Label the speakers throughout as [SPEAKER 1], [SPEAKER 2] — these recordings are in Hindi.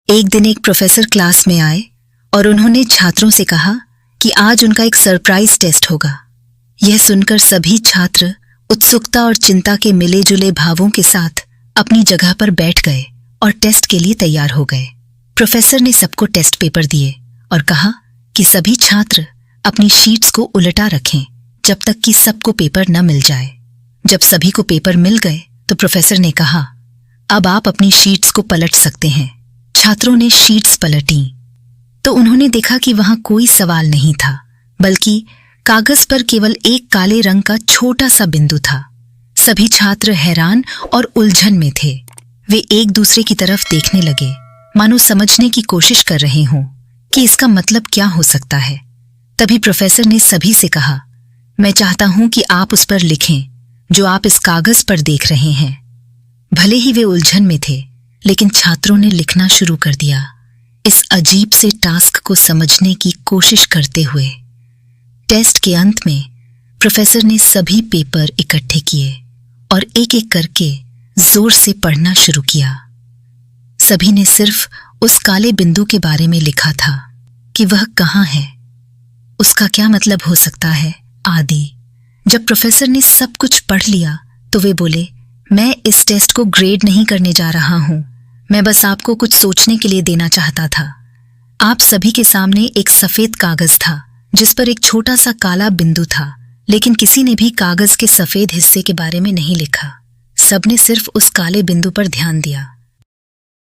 [SPEAKER 1] एक दिन एक प्रोफेसर क्लास में आए और उन्होंने छात्रों से कहा कि आज उनका एक सरप्राइज टेस्ट होगा। यह सुनकर सभी छात्र उत्सुकता और चिंता के मिले जुले भावों के साथ अपनी जगह पर बैठ गए और टेस्ट के लिए तैयार हो गए। प्रोफेसर ने सबको टेस्ट पेपर दिए और कहा कि सभी छात्र अपनी शीट्स को उल्टा रखें जब तक कि सबको पेपर न मिल जाए। जब सभी को पेपर मिल गए तो प्रोफेसर ने कहा, अब आप अपनी शीट्स को पलट सकते हैं। छात्रों ने शीट्स पलटी तो उन्होंने देखा कि वहां कोई सवाल नहीं था, बल्कि कागज पर केवल एक काले रंग का छोटा सा बिंदु था। सभी छात्र हैरान और उलझन में थे। वे एक दूसरे की तरफ देखने लगे, मानो समझने की कोशिश कर रहे हों कि इसका मतलब क्या हो सकता है। तभी प्रोफेसर ने सभी से कहा, मैं चाहता हूं कि आप उस पर लिखें जो आप इस कागज पर देख रहे हैं। भले ही वे उलझन में थे, लेकिन छात्रों ने लिखना शुरू कर दिया, इस अजीब से टास्क को समझने की कोशिश करते हुए। टेस्ट के अंत में प्रोफेसर ने सभी पेपर इकट्ठे किए और एक एक करके जोर से पढ़ना शुरू किया। सभी ने सिर्फ उस काले बिंदु के बारे में लिखा था कि वह कहाँ है, उसका क्या मतलब हो सकता है आदि। जब प्रोफेसर ने सब कुछ पढ़ लिया तो वे बोले, मैं इस टेस्ट को ग्रेड नहीं करने जा रहा हूं, मैं बस आपको कुछ सोचने के लिए देना चाहता था। आप सभी के सामने एक सफेद कागज था जिस पर एक छोटा सा काला बिंदु था, लेकिन किसी ने भी कागज के सफेद हिस्से के बारे में नहीं लिखा। सबने सिर्फ उस काले बिंदु पर ध्यान दिया।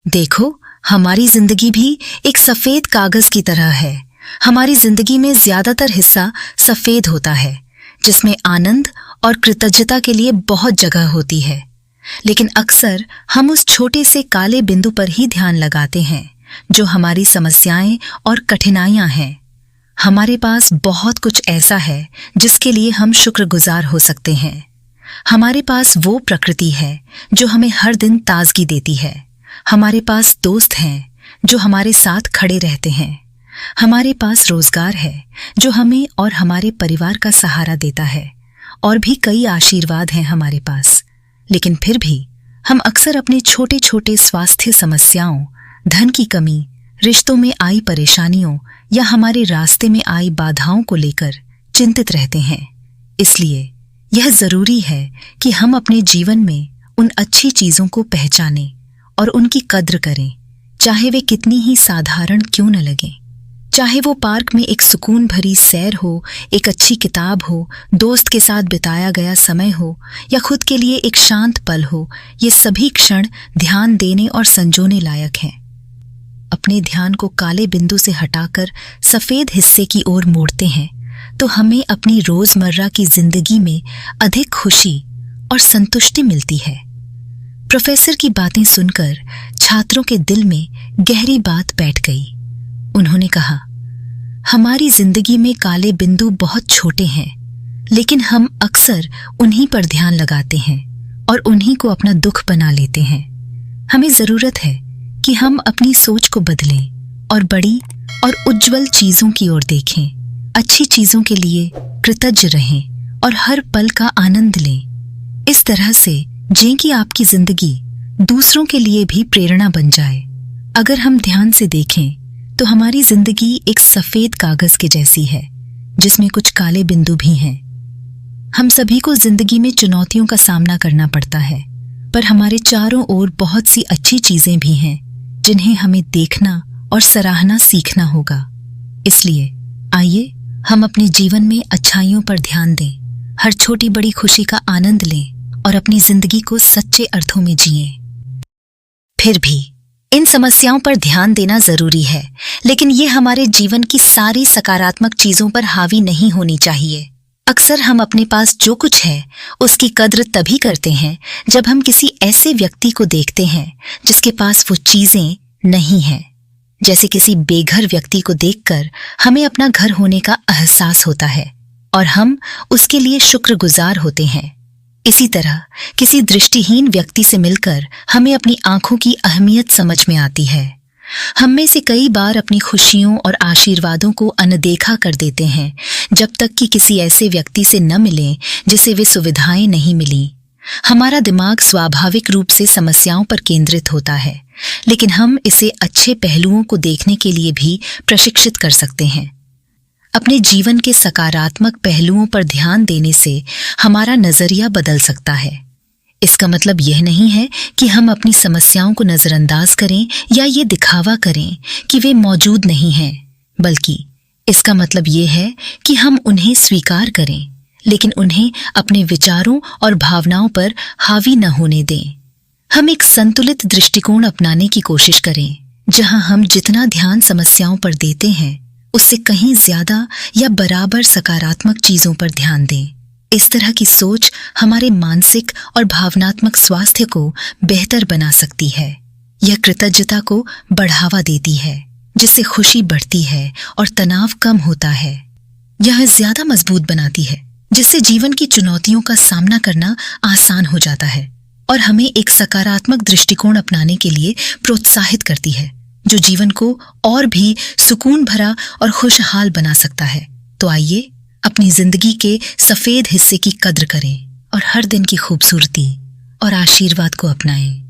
[SPEAKER 1] देखो, हमारी जिंदगी भी एक सफेद कागज की तरह है। हमारी जिंदगी में ज्यादातर हिस्सा सफेद होता है, जिसमें आनंद और कृतज्ञता के लिए बहुत जगह होती है। लेकिन अक्सर हम उस छोटे से काले बिंदु पर ही ध्यान लगाते हैं जो हमारी समस्याएं और कठिनाइयां हैं। हमारे पास बहुत कुछ ऐसा है जिसके लिए हम शुक्रगुजार हो सकते हैं। हमारे पास वो प्रकृति है जो हमें हर दिन ताजगी देती है। हमारे पास दोस्त हैं जो हमारे साथ खड़े रहते हैं। हमारे पास रोजगार है जो हमें और हमारे परिवार का सहारा देता है, और भी कई आशीर्वाद हैं हमारे पास। लेकिन फिर भी हम अक्सर अपने छोटे छोटे स्वास्थ्य समस्याओं, धन की कमी, रिश्तों में आई परेशानियों या हमारे रास्ते में आई बाधाओं को लेकर चिंतित रहते हैं। इसलिए यह जरूरी है कि हम अपने जीवन में उन अच्छी चीजों को पहचानें और उनकी कद्र करें, चाहे वे कितनी ही साधारण क्यों न लगें। चाहे वो पार्क में एक सुकून भरी सैर हो, एक अच्छी किताब हो, दोस्त के साथ बिताया गया समय हो या खुद के लिए एक शांत पल हो, ये सभी क्षण ध्यान देने और संजोने लायक हैं। अपने ध्यान को काले बिंदु से हटाकर सफेद हिस्से की ओर मोड़ते हैं तो हमें अपनी रोजमर्रा की जिंदगी में अधिक खुशी और संतुष्टि मिलती है। प्रोफेसर की बातें सुनकर छात्रों के दिल में गहरी बात बैठ गई। उन्होंने कहा, हमारी जिंदगी में काले बिंदु बहुत छोटे हैं, लेकिन हम अक्सर उन्हीं पर ध्यान लगाते हैं और उन्हीं को अपना दुख बना लेते हैं। हमें जरूरत है कि हम अपनी सोच को बदलें और बड़ी और उज्जवल चीजों की ओर देखें, अच्छी चीजों के लिए कृतज्ञ रहें और हर पल का आनंद लें। इस तरह से जिए कि आपकी जिंदगी दूसरों के लिए भी प्रेरणा बन जाए। अगर हम ध्यान से देखें तो हमारी जिंदगी एक सफेद कागज के जैसी है जिसमें कुछ काले बिंदु भी हैं। हम सभी को जिंदगी में चुनौतियों का सामना करना पड़ता है, पर हमारे चारों ओर बहुत सी अच्छी चीजें भी हैं जिन्हें हमें देखना और सराहना सीखना होगा। इसलिए आइए हम अपने जीवन में अच्छाइयों पर ध्यान दें, हर छोटी बड़ी खुशी का आनंद लें और अपनी जिंदगी को सच्चे अर्थों में जिएं। फिर भी इन समस्याओं पर ध्यान देना जरूरी है, लेकिन ये हमारे जीवन की सारी सकारात्मक चीजों पर हावी नहीं होनी चाहिए। अक्सर हम अपने पास जो कुछ है उसकी कद्र तभी करते हैं जब हम किसी ऐसे व्यक्ति को देखते हैं जिसके पास वो चीजें नहीं हैं। जैसे किसी बेघर व्यक्ति को देखकर हमें अपना घर होने का एहसास होता है और हम उसके लिए शुक्रगुजार होते हैं। इसी तरह किसी दृष्टिहीन व्यक्ति से मिलकर हमें अपनी आंखों की अहमियत समझ में आती है। हम में से कई बार अपनी खुशियों और आशीर्वादों को अनदेखा कर देते हैं जब तक कि किसी ऐसे व्यक्ति से न मिलें जिसे वे सुविधाएं नहीं मिली। हमारा दिमाग स्वाभाविक रूप से समस्याओं पर केंद्रित होता है, लेकिन हम इसे अच्छे पहलुओं को देखने के लिए भी प्रशिक्षित कर सकते हैं। अपने जीवन के सकारात्मक पहलुओं पर ध्यान देने से हमारा नजरिया बदल सकता है। इसका मतलब यह नहीं है कि हम अपनी समस्याओं को नजरअंदाज करें या ये दिखावा करें कि वे मौजूद नहीं हैं, बल्कि इसका मतलब यह है कि हम उन्हें स्वीकार करें, लेकिन उन्हें अपने विचारों और भावनाओं पर हावी न होने दें। हम एक संतुलित दृष्टिकोण अपनाने की कोशिश करें, जहां हम जितना ध्यान समस्याओं पर देते हैं उससे कहीं ज्यादा या बराबर सकारात्मक चीजों पर ध्यान दें। इस तरह की सोच हमारे मानसिक और भावनात्मक स्वास्थ्य को बेहतर बना सकती है। यह कृतज्ञता को बढ़ावा देती है, जिससे खुशी बढ़ती है और तनाव कम होता है। यह ज्यादा मजबूत बनाती है, जिससे जीवन की चुनौतियों का सामना करना आसान हो जाता है और हमें एक सकारात्मक दृष्टिकोण अपनाने के लिए प्रोत्साहित करती है, जो जीवन को और भी सुकून भरा और खुशहाल बना सकता है। तो आइए अपनी जिंदगी के सफेद हिस्से की कद्र करें और हर दिन की खूबसूरती और आशीर्वाद को अपनाएं।